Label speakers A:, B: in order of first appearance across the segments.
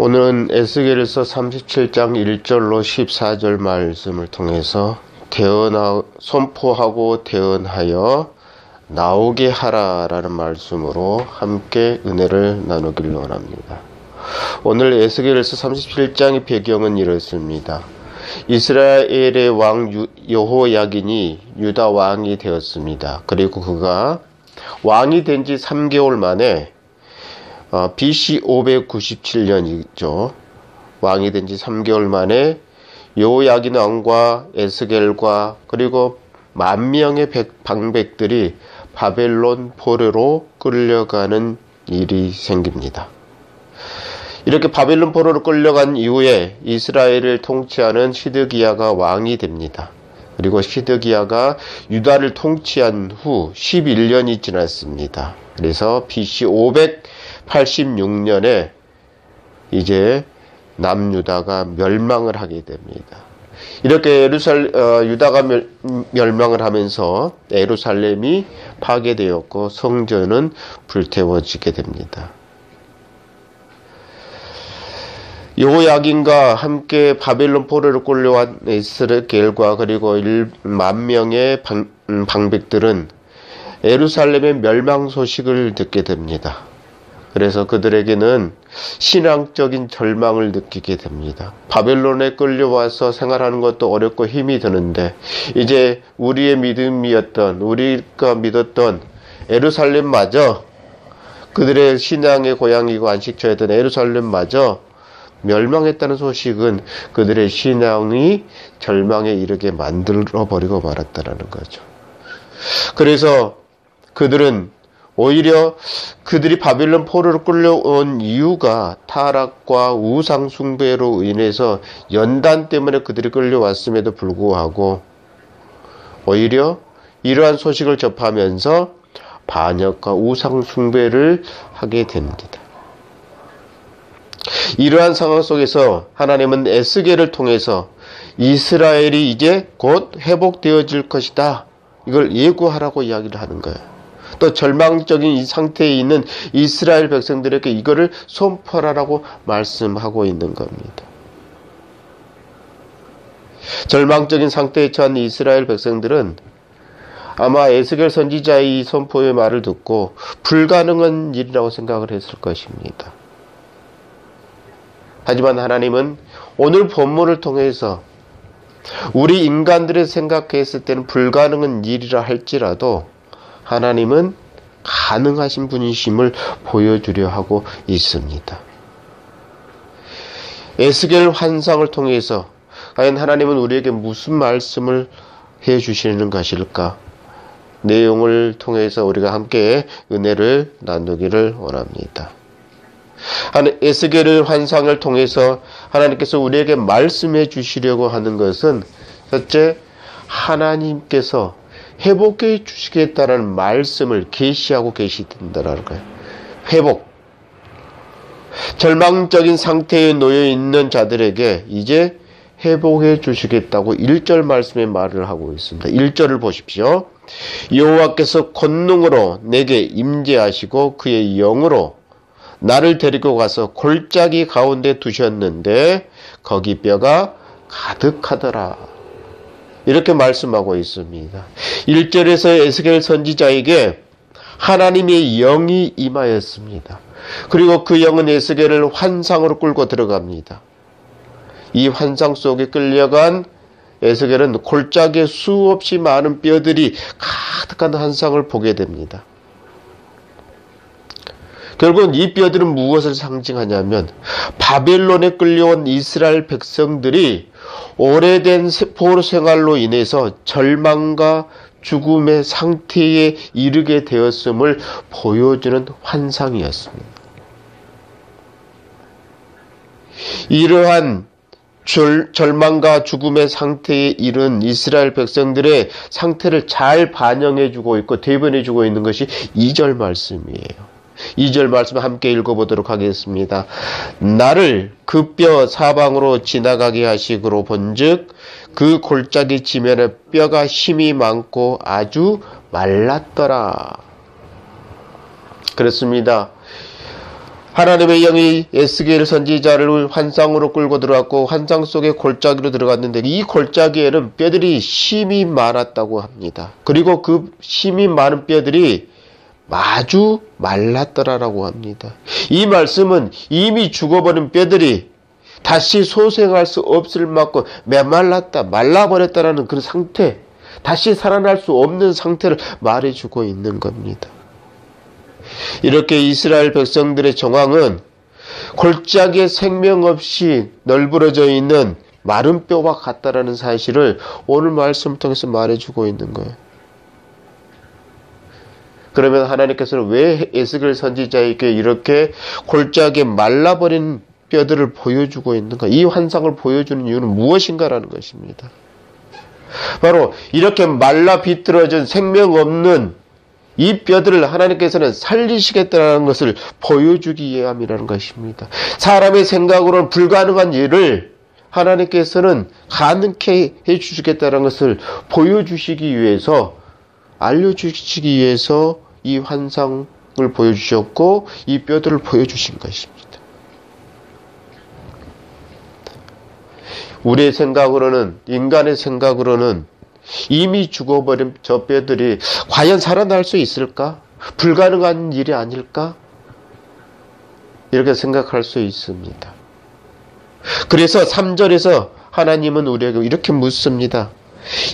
A: 오늘은 에스겔서 37장 1절로 14절 말씀을 통해서 선포하고 대언하여 나오게 하라라는 말씀으로 함께 은혜를 나누기를 원합니다. 오늘 에스겔서 37장의 배경은 이렇습니다. 이스라엘의 왕 여호야긴이 유다 왕이 되었습니다. 그리고 그가 왕이 된 지 3개월 만에 BC 597년이죠. 왕이 된 지 3개월 만에 여호야긴 왕과 에스겔과 그리고 10,000명의 방백들이 바벨론 포로로 끌려가는 일이 생깁니다. 이렇게 바벨론 포로로 끌려간 이후에 이스라엘을 통치하는 시드기야가 왕이 됩니다. 그리고 시드기야가 유다를 통치한 후 11년이 지났습니다. 그래서 BC 586년에 이제 남유다가 멸망을 하게 됩니다. 이렇게 유다가 멸망을 하면서 예루살렘이 파괴되었고 성전은 불태워지게 됩니다. 여호야긴과 함께 바벨론 포로로 끌려온 에스겔과 그리고 10,000명의 방백들은 예루살렘의 멸망 소식을 듣게 됩니다. 그래서 그들에게는 신앙적인 절망을 느끼게 됩니다. 바벨론에 끌려와서 생활하는 것도 어렵고 힘이 드는데 이제 우리의 믿음이었던, 우리가 믿었던 예루살렘마저, 그들의 신앙의 고향이고 안식처였던 예루살렘마저 멸망했다는 소식은 그들의 신앙이 절망에 이르게 만들어버리고 말았다는 거죠. 그래서 그들은 오히려 그들이 바벨론 포로로 끌려온 이유가 타락과 우상 숭배로 인해서 연단 때문에 그들이 끌려왔음에도 불구하고 오히려 이러한 소식을 접하면서 반역과 우상 숭배를 하게 됩니다. 이러한 상황 속에서 하나님은 에스겔을 통해서 이스라엘이 이제 곧 회복되어질 것이다, 이걸 예고하라고 이야기를 하는 거예요. 또 절망적인 이 상태에 있는 이스라엘 백성들에게 이거를 선포하라고 말씀하고 있는 겁니다. 절망적인 상태에 처한 이스라엘 백성들은 아마 에스겔 선지자의 이 선포의 말을 듣고 불가능한 일이라고 생각을 했을 것입니다. 하지만 하나님은 오늘 본문을 통해서 우리 인간들이 생각했을 때는 불가능한 일이라 할지라도 하나님은 가능하신 분이심을 보여주려 하고 있습니다. 에스겔 환상을 통해서 과연 하나님은 우리에게 무슨 말씀을 해주시는 것일까? 내용을 통해서 우리가 함께 은혜를 나누기를 원합니다. 에스겔의 환상을 통해서 하나님께서 우리에게 말씀해 주시려고 하는 것은 첫째, 하나님께서 회복해 주시겠다는 말씀을 계시하고 계시된다는 거예요. 회복. 절망적인 상태에 놓여 있는 자들에게 이제 회복해 주시겠다고 1절 말씀에 말을 하고 있습니다. 1절을 보십시오. 여호와께서 권능으로 내게 임재하시고 그의 영으로 나를 데리고 가서 골짜기 가운데 두셨는데 거기 뼈가 가득하더라. 이렇게 말씀하고 있습니다. 1절에서 에스겔 선지자에게 하나님의 영이 임하였습니다. 그리고 그 영은 에스겔을 환상으로 끌고 들어갑니다. 이 환상 속에 끌려간 에스겔은 골짜기에 수없이 많은 뼈들이 가득한 환상을 보게 됩니다. 결국은 이 뼈들은 무엇을 상징하냐면 바벨론에 끌려온 이스라엘 백성들이 오래된 포로 생활로 인해서 절망과 죽음의 상태에 이르게 되었음을 보여주는 환상이었습니다. 이러한 절망과 죽음의 상태에 이른 이스라엘 백성들의 상태를 잘 반영해주고 있고 대변해주고 있는 것이 2절 말씀이에요. 2절 말씀 함께 읽어보도록 하겠습니다. 나를 그 뼈 사방으로 지나가게 하시기로 본즉 그 골짜기 지면에 뼈가 힘이 많고 아주 말랐더라. 그렇습니다. 하나님의 영이 에스겔 선지자를 환상으로 끌고 들어갔고 환상 속에 골짜기로 들어갔는데 이 골짜기에는 뼈들이 심이 많았다고 합니다. 그리고 그 심이 많은 뼈들이 마주 말랐더라라고 합니다. 이 말씀은 이미 죽어버린 뼈들이 다시 소생할 수 없을 만큼 메말랐다, 말라버렸다라는 그런 상태, 다시 살아날 수 없는 상태를 말해주고 있는 겁니다. 이렇게 이스라엘 백성들의 정황은 골짜기에 생명 없이 널브러져 있는 마른 뼈와 같다라는 사실을 오늘 말씀을 통해서 말해주고 있는 거예요. 그러면 하나님께서는 왜 에스겔 선지자에게 이렇게 골짜기에 말라버린 뼈들을 보여주고 있는가? 이 환상을 보여주는 이유는 무엇인가라는 것입니다. 바로 이렇게 말라 비틀어진 생명 없는 이 뼈들을 하나님께서는 살리시겠다는 것을 보여주기 위함이라는 것입니다. 사람의 생각으로는 불가능한 일을 하나님께서는 가능케 해주시겠다는 것을 보여주시기 위해서, 알려주시기 위해서 이 환상을 보여주셨고 이 뼈들을 보여주신 것입니다. 우리의 생각으로는, 인간의 생각으로는 이미 죽어버린 저 뼈들이 과연 살아날 수 있을까? 불가능한 일이 아닐까? 이렇게 생각할 수 있습니다. 그래서 3절에서 하나님은 우리에게 이렇게 묻습니다.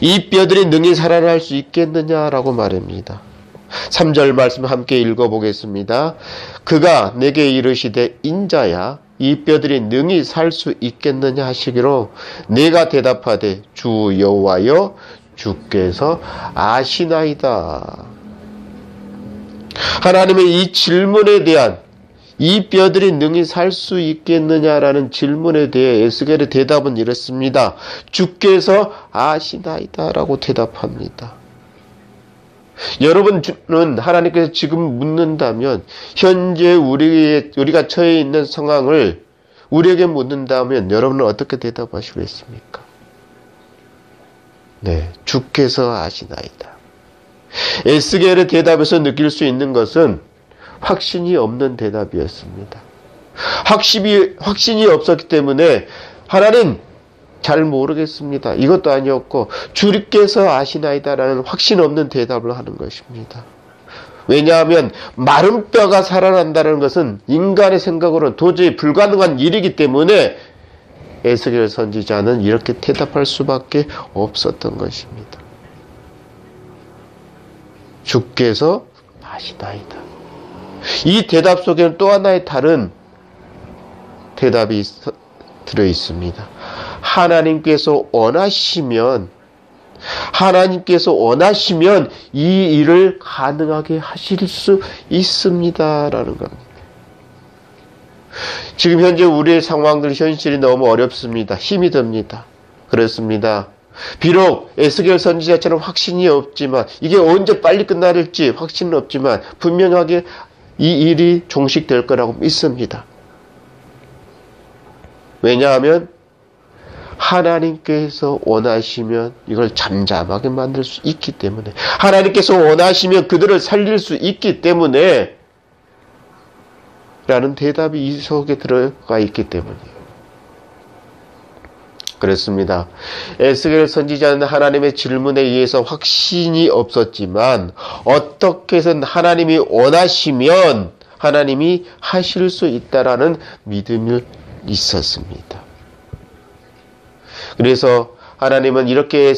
A: 이 뼈들이 능히 살아날 수 있겠느냐라고 말합니다. 3절 말씀 함께 읽어보겠습니다. 그가 내게 이르시되 인자야 이 뼈들이 능히 살 수 있겠느냐 하시기로 내가 대답하되 주 여호와여 주께서 아시나이다. 하나님의 이 질문에 대한, 이 뼈들이 능히 살 수 있겠느냐라는 질문에 대해 에스겔의 대답은 이렇습니다. 주께서 아시나이다 라고 대답합니다. 여러분은 하나님께서 지금 묻는다면, 현재 우리가 처해 있는 상황을 우리에게 묻는다면 여러분은 어떻게 대답하시겠습니까? 네, 주께서 아시나이다. 에스겔의 대답에서 느낄 수 있는 것은 확신이 없는 대답이었습니다. 확신이 없었기 때문에 하나님 잘 모르겠습니다. 이것도 아니었고 주께서 아시나이다라는 확신 없는 대답을 하는 것입니다. 왜냐하면 마른 뼈가 살아난다는 것은 인간의 생각으로는 도저히 불가능한 일이기 때문에 에스겔 선지자는 이렇게 대답할 수밖에 없었던 것입니다. 주께서 아시나이다. 이 대답 속에는 또 하나의 다른 대답이 들어 있습니다. 하나님께서 원하시면 이 일을 가능하게 하실 수 있습니다라는 겁니다. 지금 현재 우리의 상황들, 현실이 너무 어렵습니다. 힘이 듭니다. 그렇습니다. 비록 에스겔 선지자처럼 확신이 없지만, 이게 언제 빨리 끝날지 확신은 없지만 분명하게 이 일이 종식될 거라고 믿습니다. 왜냐하면 하나님께서 원하시면 이걸 잠잠하게 만들 수 있기 때문에, 하나님께서 원하시면 그들을 살릴 수 있기 때문에 라는 대답이 이 속에 들어가 있기 때문이에요. 그렇습니다. 에스겔 선지자는 하나님의 질문에 의해서 확신이 없었지만 어떻게 해서든 하나님이 원하시면 하나님이 하실 수 있다라는 믿음이 있었습니다. 그래서 하나님은 이렇게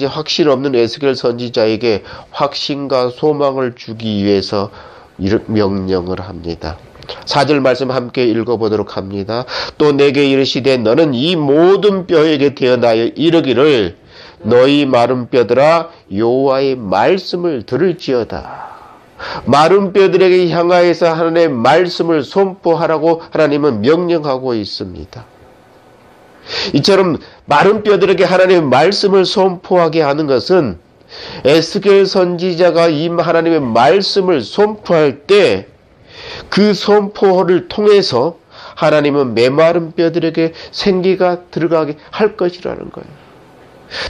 A: 확신 없는 에스겔 선지자에게 확신과 소망을 주기 위해서 명령을 합니다. 4절 말씀 함께 읽어보도록 합니다. 또 내게 이르시되 너는 이 모든 뼈에게 대언하여 이르기를 너희 마른 뼈들아 여호와의 말씀을 들을지어다. 마른 뼈들에게 향하여서 하나님의 말씀을 선포하라고 하나님은 명령하고 있습니다. 이처럼 마른 뼈들에게 하나님의 말씀을 선포하게 하는 것은 에스겔 선지자가 이 하나님의 말씀을 선포할 때 그 선포를 통해서 하나님은 메마른 뼈들에게 생기가 들어가게 할 것이라는 거예요.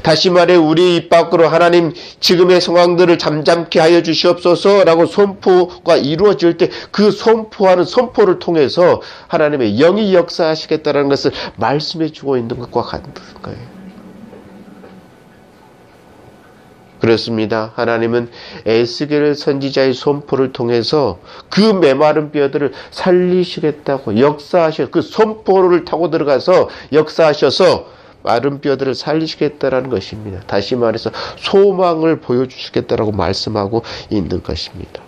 A: 다시 말해 우리 입 밖으로 하나님 지금의 상황들을 잠잠케 하여 주시옵소서라고 선포가 이루어질 때 그 선포하는 선포를 통해서 하나님의 영이 역사하시겠다는 것을 말씀해 주고 있는 것과 같은 거예요. 그렇습니다. 하나님은 에스겔 선지자의 선포를 통해서 그 메마른 뼈들을 살리시겠다고 역사하셔 그 선포를 타고 들어가서 역사하셔서 마른 뼈들을 살리시겠다라는 것입니다. 다시 말해서 소망을 보여주시겠다라고 말씀하고 있는 것입니다.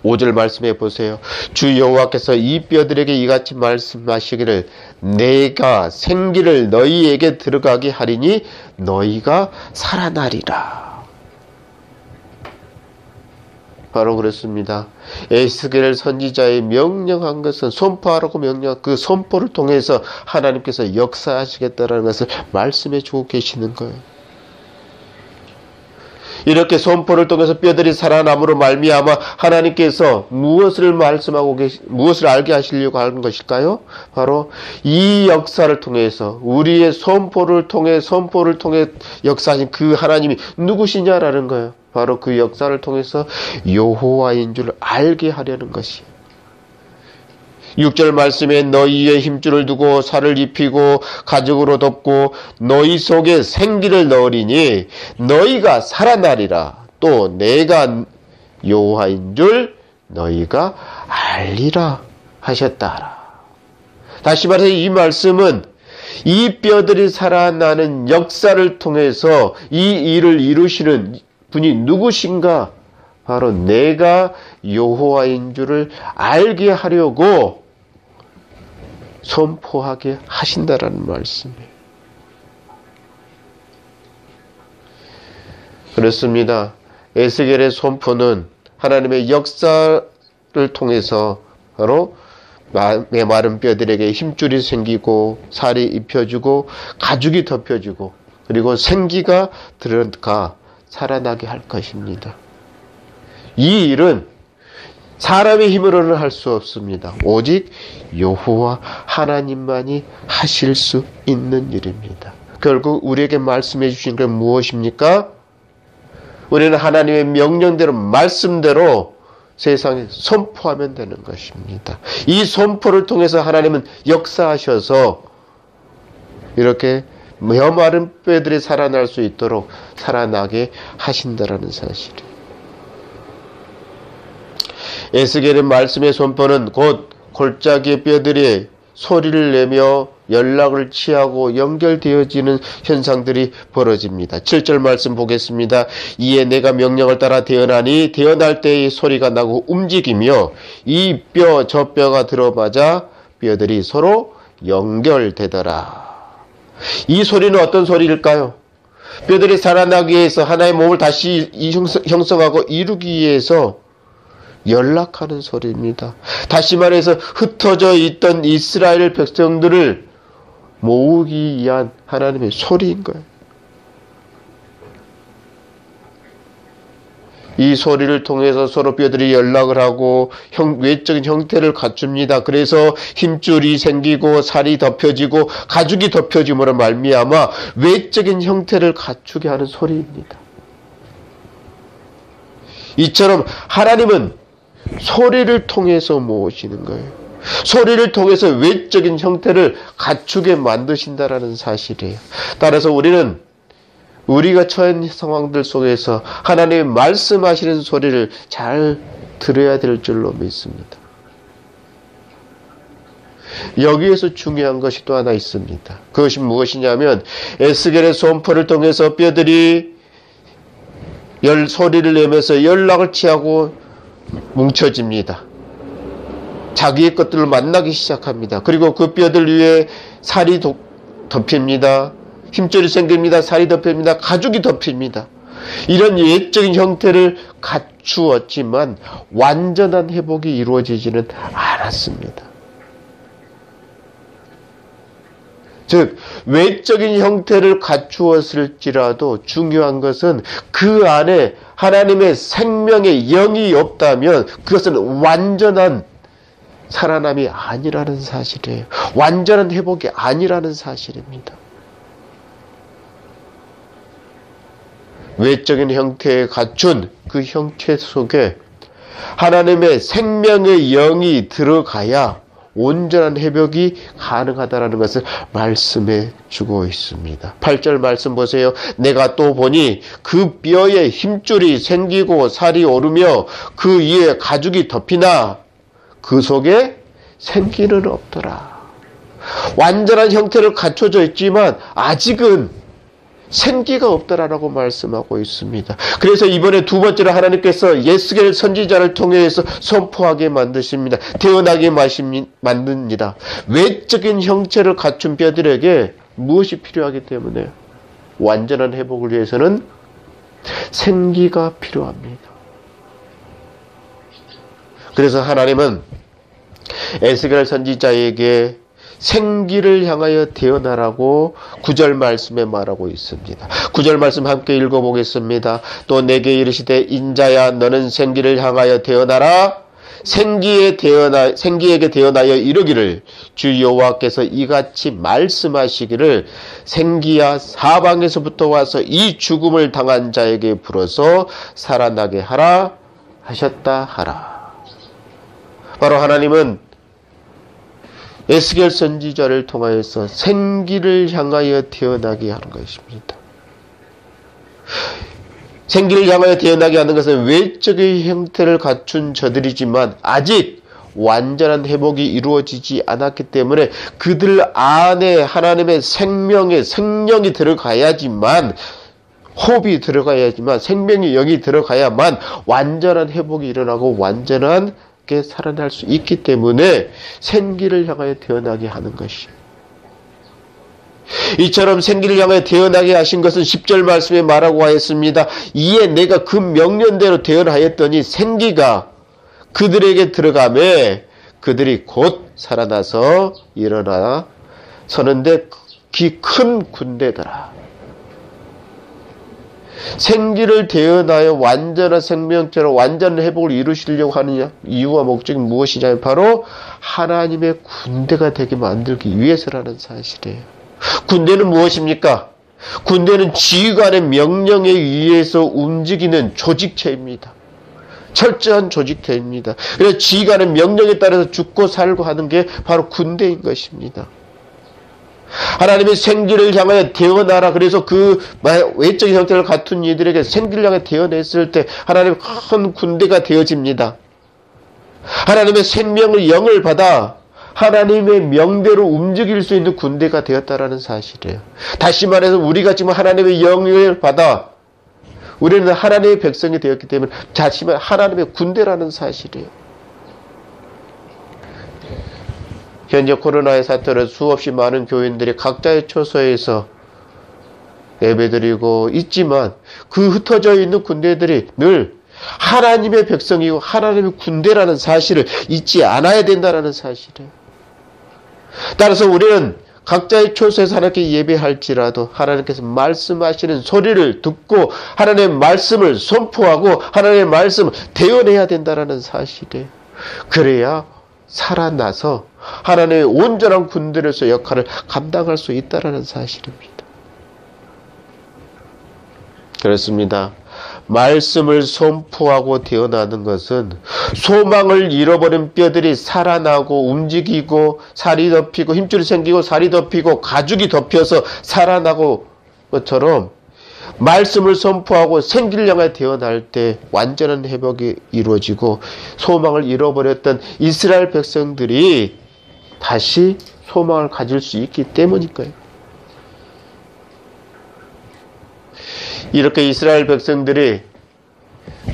A: 5절 말씀해 보세요. 주 여호와께서 이 뼈들에게 이같이 말씀하시기를 내가 생기를 너희에게 들어가게 하리니 너희가 살아나리라. 바로 그렇습니다. 에스겔 선지자의 명령한 것은 선포하라고 명령한 그 선포를 통해서 하나님께서 역사하시겠다는 것을 말씀해 주고 계시는 거예요. 이렇게 선포를 통해서 뼈들이 살아남으로 말미암아 하나님께서 무엇을 말씀하고 무엇을 알게 하시려고 하는 것일까요? 바로 이 역사를 통해서 우리의 선포를 통해 역사하신 그 하나님이 누구시냐라는 거예요. 바로 그 역사를 통해서 여호와인 줄 알게 하려는 것이에요. 6절 말씀에 너희의 힘줄을 두고 살을 입히고 가죽으로 덮고 너희 속에 생기를 넣으리니 너희가 살아나리라. 또 내가 여호와인 줄 너희가 알리라 하셨다라. 다시 말해서 이 말씀은 이 뼈들이 살아나는 역사를 통해서 이 일을 이루시는 분이 누구신가? 바로 내가 여호와인 줄을 알게 하려고 선포하게 하신다라는 말씀이에요. 그렇습니다. 에스겔의 선포는 하나님의 역사를 통해서 바로 메마른 뼈들에게 힘줄이 생기고 살이 입혀주고 가죽이 덮여주고 그리고 생기가 들어가 살아나게 할 것입니다. 이 일은 사람의 힘으로는 할 수 없습니다. 오직 여호와 하나님만이 하실 수 있는 일입니다. 결국 우리에게 말씀해 주신 건 무엇입니까? 우리는 하나님의 명령대로 말씀대로 세상에 선포하면 되는 것입니다. 이 선포를 통해서 하나님은 역사하셔서 이렇게 메마른 뼈들이 살아날 수 있도록 살아나게 하신다라는 사실이에요. 에스겔의 말씀의 선포는 곧 골짜기의 뼈들이 소리를 내며 연락을 취하고 연결되어지는 현상들이 벌어집니다. 7절 말씀 보겠습니다. 이에 내가 명령을 따라 태어나니 태어날 때의 소리가 나고 움직이며 이 뼈 저 뼈가 들어맞아 뼈들이 서로 연결되더라. 이 소리는 어떤 소리일까요? 뼈들이 살아나기 위해서 하나의 몸을 다시 형성하고 이루기 위해서 연락하는 소리입니다. 다시 말해서 흩어져 있던 이스라엘 백성들을 모으기 위한 하나님의 소리인 거예요. 이 소리를 통해서 서로 뼈들이 연락을 하고 외적인 형태를 갖춥니다. 그래서 힘줄이 생기고 살이 덮여지고 가죽이 덮여짐으로 말미암아 외적인 형태를 갖추게 하는 소리입니다. 이처럼 하나님은 소리를 통해서 모으시는 거예요. 소리를 통해서 외적인 형태를 갖추게 만드신다라는 사실이에요. 따라서 우리는 우리가 처한 상황들 속에서 하나님의 말씀하시는 소리를 잘 들어야 될 줄로 믿습니다. 여기에서 중요한 것이 또 하나 있습니다. 그것이 무엇이냐면 에스겔의 선포를 통해서 뼈들이 소리를 내면서 연락을 취하고 뭉쳐집니다. 자기의 것들을 만나기 시작합니다. 그리고 그 뼈들 위에 살이 덮입니다. 힘줄이 생깁니다. 살이 덮입니다. 가죽이 덮입니다. 이런 예적인 형태를 갖추었지만 완전한 회복이 이루어지지는 않았습니다. 즉 외적인 형태를 갖추었을지라도 중요한 것은 그 안에 하나님의 생명의 영이 없다면 그것은 완전한 살아남이 아니라는 사실이에요. 완전한 회복이 아니라는 사실입니다. 외적인 형태에 갖춘 그 형체 속에 하나님의 생명의 영이 들어가야 온전한 회복이 가능하다는 것을 말씀해 주고 있습니다. 8절 말씀 보세요. 내가 또 보니 그 뼈에 힘줄이 생기고 살이 오르며 그 위에 가죽이 덮이나 그 속에 생기는 없더라. 완전한 형태를 갖춰져 있지만 아직은 생기가 없더라라고 말씀하고 있습니다. 그래서 이번에 두 번째로 하나님께서 예스겔 선지자를 통해서 선포하게 만드십니다. 태어나게 만듭니다. 외적인 형체를 갖춘 뼈들에게 무엇이 필요하기 때문에 완전한 회복을 위해서는 생기가 필요합니다. 그래서 하나님은 에스겔 선지자에게 생기를 향하여 태어나라고 9절 말씀에 말하고 있습니다. 9절 말씀 함께 읽어보겠습니다. 또 내게 이르시되 인자야 너는 생기를 향하여 태어나라. 생기에게 태어나여 이르기를 주 여호와께서 이같이 말씀하시기를 생기야 사방에서부터 와서 이 죽음을 당한 자에게 불어서 살아나게 하라 하셨다 하라. 바로 하나님은 에스겔 선지자를 통하여서 생기를 향하여 태어나게 하는 것입니다. 생기를 향하여 태어나게 하는 것은 외적의 형태를 갖춘 저들이지만 아직 완전한 회복이 이루어지지 않았기 때문에 그들 안에 하나님의 생명이 들어가야지만 호흡이 들어가야지만 생명의 영이 들어가야만 완전한 회복이 일어나고 완전한 살아날 수 있기 때문에 생기를 향하여 태어나게 하는 것이에요. 이처럼 생기를 향하여 태어나게 하신 것은 10절 말씀에 말하고 하였습니다. 이에 내가 그 명령대로 태어나였더니 생기가 그들에게 들어가매 그들이 곧 살아나서 일어나 서는데 기 큰 군대더라. 생기를 태어나여 완전한 생명체로 완전한 회복을 이루시려고 하느냐? 이유와 목적이 무엇이냐면 바로 하나님의 군대가 되게 만들기 위해서라는 사실이에요. 군대는 무엇입니까? 군대는 지휘관의 명령에 의해서 움직이는 조직체입니다. 철저한 조직체입니다. 그래서 지휘관의 명령에 따라서 죽고 살고 하는 게 바로 군대인 것입니다. 하나님의 생기를 향하여 태어나라. 그래서 그 외적인 형태를 갖춘 이들에게 생기를 향해 태어냈을 때 하나님의 큰 군대가 되어집니다. 하나님의 생명의 영을 받아 하나님의 명대로 움직일 수 있는 군대가 되었다라는 사실이에요. 다시 말해서 우리가 지금 하나님의 영을 받아 우리는 하나님의 백성이 되었기 때문에 자신은 하나님의 군대라는 사실이에요. 현재 코로나의 사태로 수없이 많은 교인들이 각자의 처소에서 예배드리고 있지만 그 흩어져 있는 군대들이 늘 하나님의 백성이고 하나님의 군대라는 사실을 잊지 않아야 된다는 사실이에요. 따라서 우리는 각자의 처소에서 하나님께 예배할지라도 하나님께서 말씀하시는 소리를 듣고 하나님의 말씀을 선포하고 하나님의 말씀을 대언해야 된다는 사실이에요. 그래야 살아나서 하나님의 온전한 군대로서 역할을 감당할 수 있다는 사실입니다. 그렇습니다. 말씀을 선포하고 태어나는 것은 소망을 잃어버린 뼈들이 살아나고 움직이고 살이 덮이고 힘줄이 생기고 살이 덮이고 가죽이 덮여서 살아나고 것처럼 말씀을 선포하고 생기를 향해 태어날 때 완전한 회복이 이루어지고 소망을 잃어버렸던 이스라엘 백성들이 다시 소망을 가질 수 있기 때문일까요? 이렇게 이스라엘 백성들이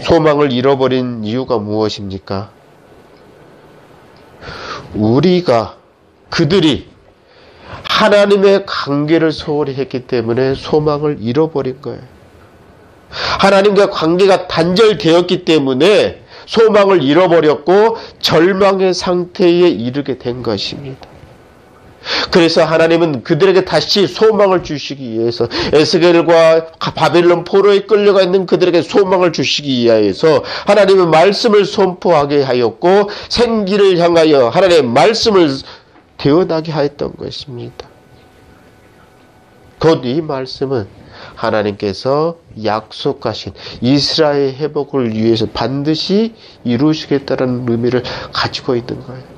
A: 소망을 잃어버린 이유가 무엇입니까? 그들이 하나님의 관계를 소홀히 했기 때문에 소망을 잃어버린 거예요. 하나님과 관계가 단절되었기 때문에 소망을 잃어버렸고 절망의 상태에 이르게 된 것입니다. 그래서 하나님은 그들에게 다시 소망을 주시기 위해서 에스겔과 바벨론 포로에 끌려가 있는 그들에게 소망을 주시기 위하여서 하나님의 말씀을 선포하게 하였고 생기를 향하여 하나님의 말씀을 태어나게 하였던 것입니다. 곧 이 말씀은 하나님께서 약속하신 이스라엘 회복을 위해서 반드시 이루시겠다는 의미를 가지고 있는 거예요.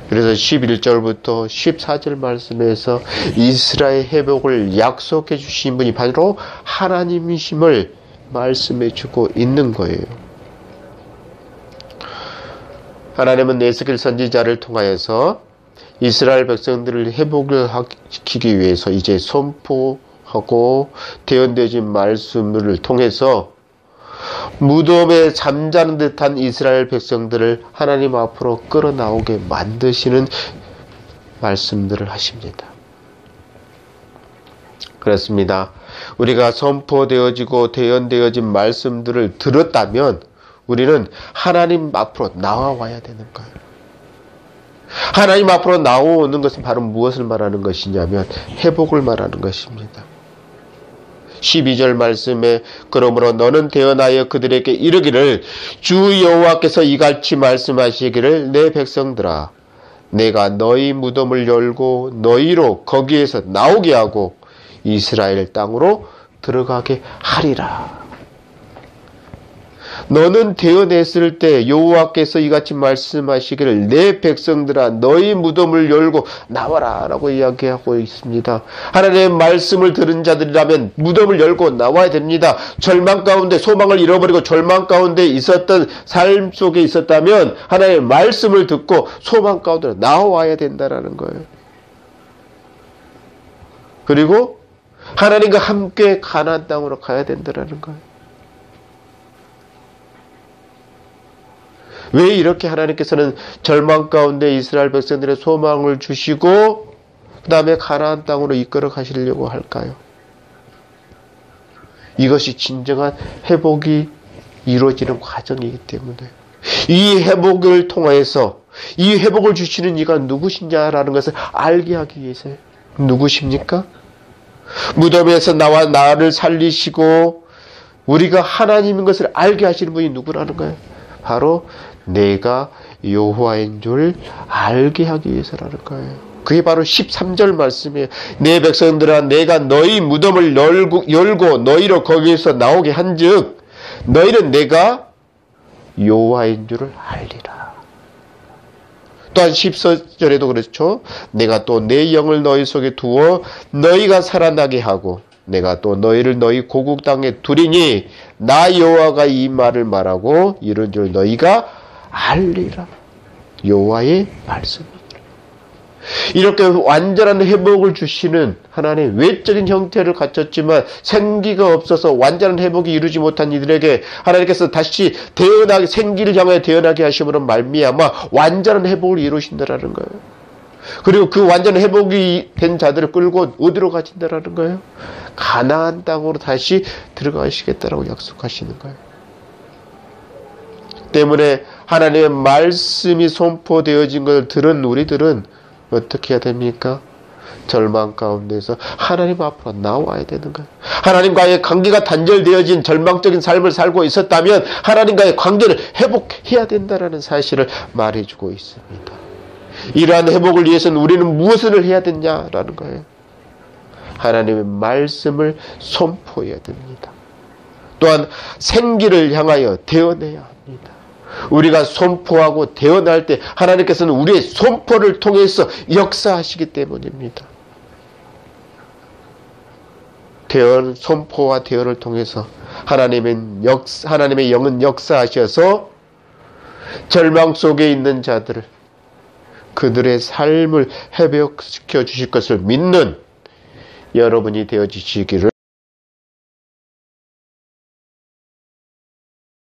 A: 그래서 11절부터 14절 말씀에서 이스라엘 회복을 약속해 주신 분이 바로 하나님이심을 말씀해 주고 있는 거예요. 하나님은 에스겔 선지자를 통하여서 이스라엘 백성들을 회복을 시키기 위해서 이제 선포하고 대언되어진 말씀을 통해서 무덤에 잠자는 듯한 이스라엘 백성들을 하나님 앞으로 끌어나오게 만드시는 말씀들을 하십니다. 그렇습니다. 우리가 선포되어지고 대언되어진 말씀들을 들었다면 우리는 하나님 앞으로 나와야 되는 거예요. 하나님 앞으로 나오는 것은 바로 무엇을 말하는 것이냐면 회복을 말하는 것입니다. 12절 말씀에 그러므로 너는 대언하여 그들에게 이르기를 주 여호와께서 이같이 말씀하시기를 내 백성들아 내가 너희 무덤을 열고 너희로 거기에서 나오게 하고 이스라엘 땅으로 들어가게 하리라. 너는 대언했을 때 여호와께서 이같이 말씀하시기를 내 백성들아 너희 무덤을 열고 나와라 라고 이야기하고 있습니다. 하나님의 말씀을 들은 자들이라면 무덤을 열고 나와야 됩니다. 절망 가운데 소망을 잃어버리고 절망 가운데 있었던 삶 속에 있었다면 하나님의 말씀을 듣고 소망 가운데 나와야 된다라는 거예요. 그리고 하나님과 함께 가나안 땅으로 가야 된다라는 거예요. 왜 이렇게 하나님께서는 절망 가운데 이스라엘 백성들의 소망을 주시고 그 다음에 가나안 땅으로 이끌어 가시려고 할까요? 이것이 진정한 회복이 이루어지는 과정이기 때문에 이 회복을 통해서 이 회복을 주시는 이가 누구시냐라는 것을 알게 하기 위해서요. 누구십니까? 무덤에서 나와 나를 살리시고 우리가 하나님인 것을 알게 하시는 분이 누구라는 거예요? 바로 내가 여호와인 줄 알게 하기 위해서라는 거예요. 그게 바로 13절 말씀이에요. 내 백성들아 내가 너희 무덤을 열고 너희로 거기에서 나오게 한즉 너희는 내가 여호와인 줄을 알리라. 또한 14절에도 그렇죠. 내가 또 내 영을 너희 속에 두어 너희가 살아나게 하고 내가 또 너희를 너희 고국 땅에 두리니 나 여호와가 이 말을 말하고 이런 줄 너희가 알리라. 여호와의 말씀입니다. 이렇게 완전한 회복을 주시는 하나님의 외적인 형태를 갖췄지만 생기가 없어서 완전한 회복이 이루지 못한 이들에게 하나님께서 다시 태어나게 생기를 향하여 태어나게 하심으로 말미암아 완전한 회복을 이루신다라는 거예요. 그리고 그 완전 회복이 된 자들을 끌고 어디로 가신다라는 거예요? 가나안 땅으로 다시 들어가시겠다라고 약속하시는 거예요. 때문에 하나님의 말씀이 선포되어진 것을 들은 우리들은 어떻게 해야 됩니까? 절망 가운데서 하나님 앞으로 나와야 되는 거예요. 하나님과의 관계가 단절되어진 절망적인 삶을 살고 있었다면 하나님과의 관계를 회복해야 된다는 사실을 말해주고 있습니다. 이러한 회복을 위해서는 우리는 무엇을 해야 되냐라는 거예요. 하나님의 말씀을 선포해야 됩니다. 또한 생기를 향하여 대언해야 합니다. 우리가 선포하고 대언할 때 하나님께서는 우리의 선포를 통해서 역사하시기 때문입니다. 선포와 대언을 통해서 하나님의 영은 역사하셔서 절망 속에 있는 자들을 그들의 삶을 회복시켜 주실 것을 믿는 여러분이 되어주시기를